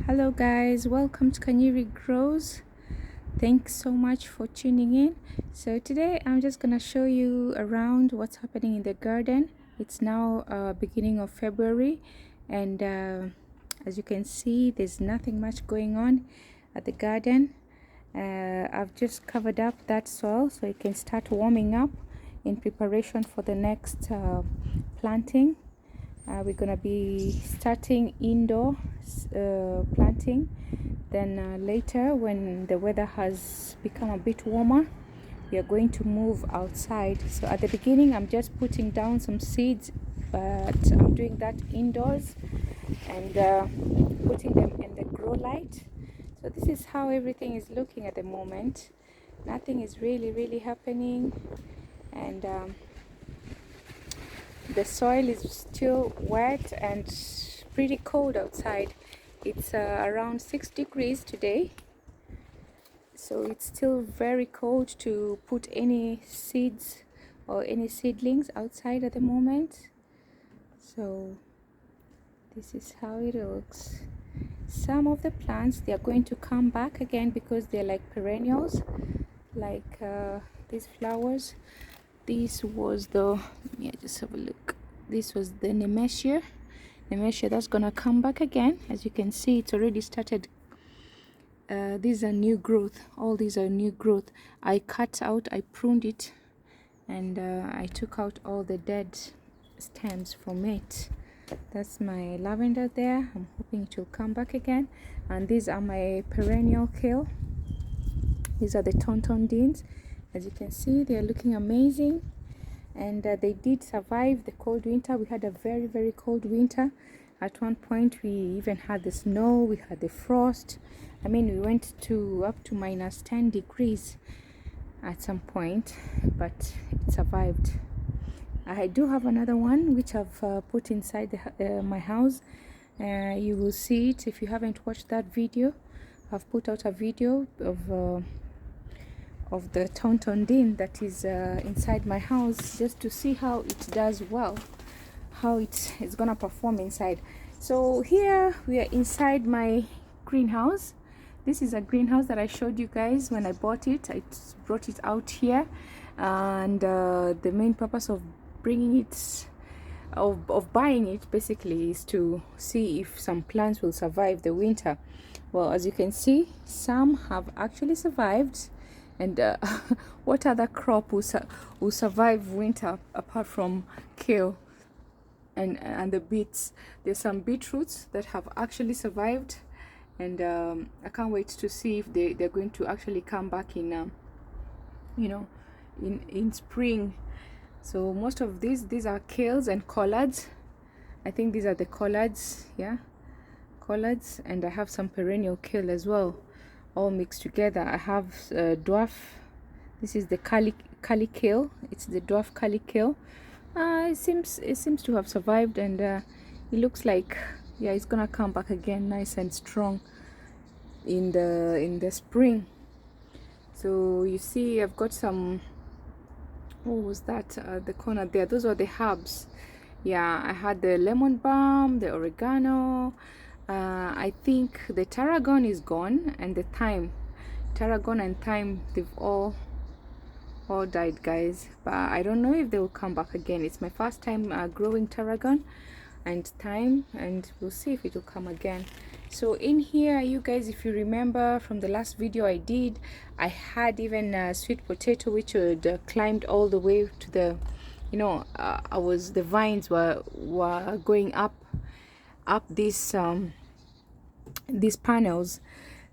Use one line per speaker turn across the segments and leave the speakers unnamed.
Hello guys, welcome to Kanyiri Grows. Thanks so much for tuning in. So today I'm just gonna show you around what's happening in the garden. It's now beginning of February, and as you can see, there's nothing much going on at the garden. I've just covered up that soil so it can start warming up in preparation for the next planting. We're gonna be starting indoor planting. Then later, when the weather has become a bit warmer, we are going to move outside. So at the beginning, I'm just putting down some seeds, but I'm doing that indoors and putting them in the grow light. So this is how everything is looking at the moment. Nothing is really happening, and the soil is still wet and pretty cold outside. It's around 6 degrees today, so it's still very cold to put any seeds or any seedlings outside at the moment. So this is how it looks. Some of the plants, they are going to come back again because they're like perennials, like these flowers. This was the, just have a look. This was the nemesia that's gonna come back again. As you can see, it's already started. These are new growth. All these are new growth. I cut out, I pruned it, and I took out all the dead stems from it. That's my lavender there. I'm hoping it will come back again. And these are my perennial kale. These are the tontondines. As you can see, they are looking amazing, and they did survive the cold winter. We had a very cold winter. At one point, we even had the snow, we had the frost. I mean, we went to up to minus 10 degrees at some point, but it survived. I do have another one which I've put inside my house. You will see it if you haven't watched that video. I've put out a video of the tontondine that is inside my house, just to see how it does well, how it's gonna perform inside. So here we are inside my greenhouse. This is a greenhouse that I showed you guys when I bought it. I brought it out here, and the main purpose of bringing it, of buying it basically, is to see if some plants will survive the winter. Well, as you can see, some have actually survived. And what other crop will survive winter apart from kale and the beets? There's some beetroots that have actually survived, and I can't wait to see if they're going to actually come back in in spring. So most of these are kales and collards. I think these are the collards, yeah, collards. And I have some perennial kale as well, all mixed together. I have dwarf. This is the Kali kale. It's the dwarf Kali kale. It seems to have survived, and it looks like, yeah, it's gonna come back again nice and strong in the spring. So you see, I've got some, what was that, the corner there, those were the herbs. Yeah, I had the lemon balm, the oregano. I think the tarragon is gone, and the thyme, tarragon and thyme, they've all died, guys. But I don't know if they will come back again. It's my first time growing tarragon and thyme, and we'll see if it will come again. So in here, you guys, if you remember from the last video I did, I had even a sweet potato which had climbed all the way to the, the vines were going up these panels.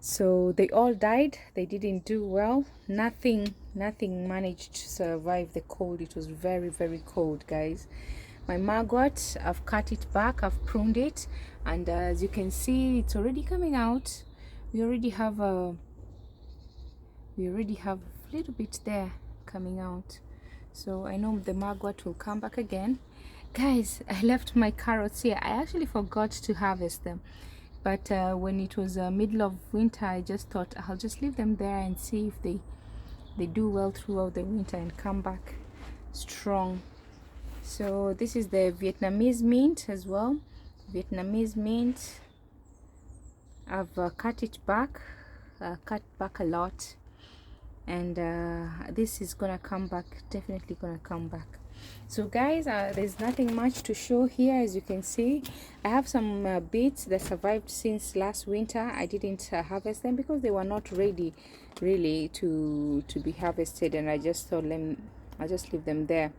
So they all died. They didn't do well. Nothing managed to survive the cold. It was very cold, guys. My magwort, I've cut it back, I've pruned it, and as you can see, it's already coming out. We already have a little bit there coming out. So I know the magwort will come back again. Guys, I left my carrots here. I actually forgot to harvest them, but when it was middle of winter, I just thought I'll just leave them there and see if they do well throughout the winter and come back strong. So this is the Vietnamese mint as well. Vietnamese mint. I've cut it back, cut back a lot, and this is gonna come back, definitely gonna come back. So guys, there's nothing much to show here. As you can see, I have some beets that survived since last winter. I didn't harvest them because they were not ready really to be harvested, and I just thought I just leave them there.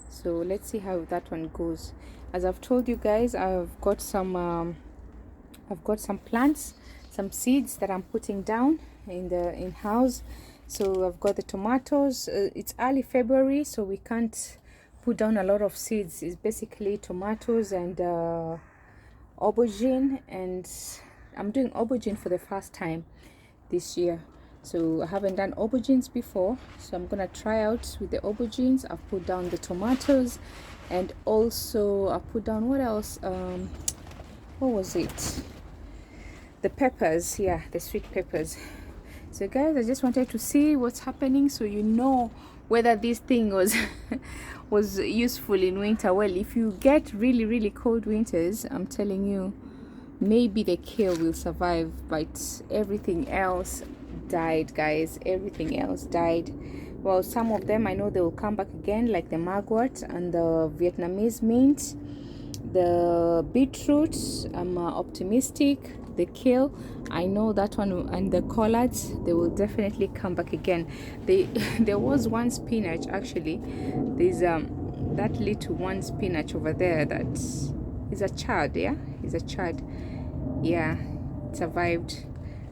So let's see how that one goes. As I've told you guys, I've got some plants, some seeds that I'm putting down in the in-house. So I've got the tomatoes. It's early February, so we can't put down a lot of seeds. It's basically tomatoes and aubergine, and I'm doing aubergine for the first time this year. So I haven't done aubergines before, so I'm gonna try out with the aubergines. I've put down the tomatoes, and also I put down, what else, what was it, the peppers, yeah, the sweet peppers. So guys, I just wanted to see what's happening, so you know whether this thing was was useful in winter. Well, if you get really cold winters, I'm telling you, maybe the kale will survive, but everything else died, guys. Everything else died. Well, some of them I know they will come back again, like the magwort and the Vietnamese mint. The beetroot, I'm optimistic. The kale, I know that one, and the collards, they will definitely come back again. There was one spinach, actually. There's that little one spinach over there that is a chard, yeah, is a chard, yeah, it survived.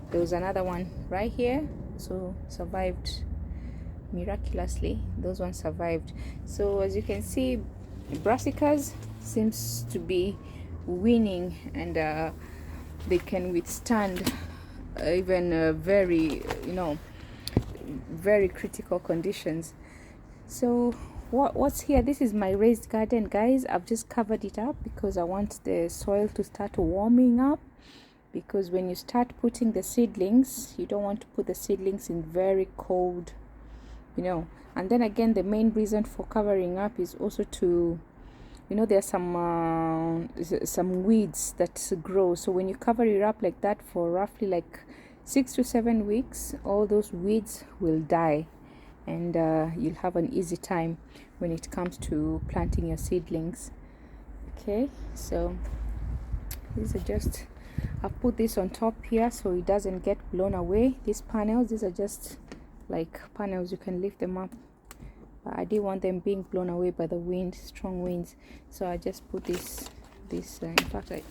There was another one right here, so survived miraculously. Those ones survived. So as you can see, brassicas seems to be winning, and they can withstand even very, very critical conditions. So what's here, this is my raised garden, guys. I've just covered it up because I want the soil to start warming up, because when you start putting the seedlings, you don't want to put the seedlings in very cold, and then again, the main reason for covering up is also to, there are some weeds that grow. So when you cover it up like that for roughly like 6 to 7 weeks, all those weeds will die, and you'll have an easy time when it comes to planting your seedlings. Okay, so these are just, I've put this on top here so it doesn't get blown away. These panels, these are just like panels, you can lift them up. I didn't want them being blown away by the wind, strong winds, so I just put this in fact, I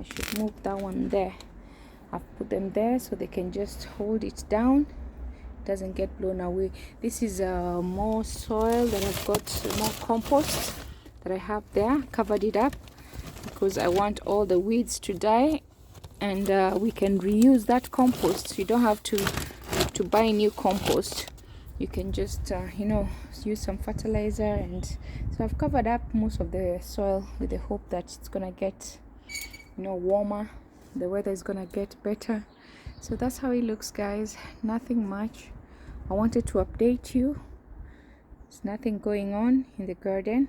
should move that one there. I've put them there so they can just hold it down, it doesn't get blown away. This is more soil that I've got, more compost that I have there, covered it up because I want all the weeds to die, and we can reuse that compost. You don't have to buy new compost. You can just use some fertilizer. And so I've covered up most of the soil with the hope that it's gonna get warmer, the weather is gonna get better. So that's how it looks, guys. Nothing much. I wanted to update you. There's nothing going on in the garden.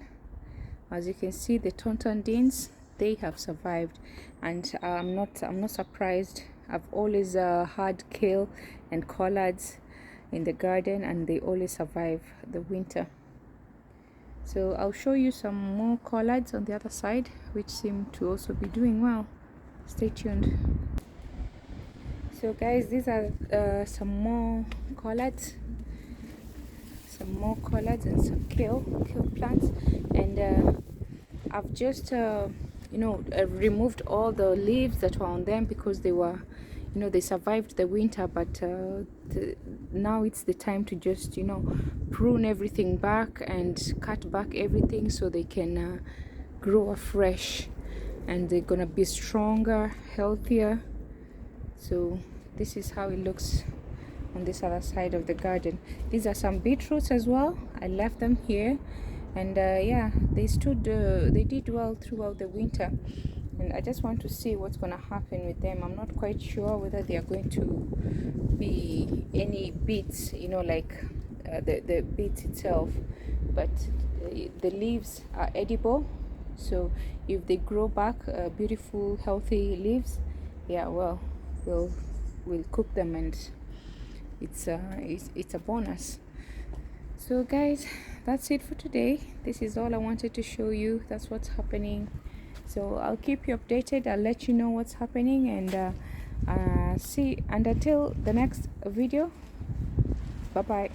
As you can see, the tontandins, they have survived, and I'm not surprised. I've always had kale and collards in the garden, and they always survive the winter. So I'll show you some more collards on the other side, which seem to also be doing well. Stay tuned. So guys, these are some more collards and some kale plants, and I've just removed all the leaves that were on them because they were, they survived the winter, but now it's the time to just prune everything back and cut back everything so they can grow afresh, and they're gonna be stronger, healthier. So this is how it looks on this other side of the garden. These are some beetroots as well. I left them here, and yeah, they did well throughout the winter, and I just want to see what's going to happen with them. I'm not quite sure whether they are going to be any beets, like the beets itself, but the leaves are edible. So if they grow back beautiful healthy leaves, yeah, well, we'll we'll cook them, and it's a bonus. So guys, that's it for today. This is all I wanted to show you. That's what's happening. So I'll keep you updated. I'll let you know what's happening, and see, and until the next video, bye bye.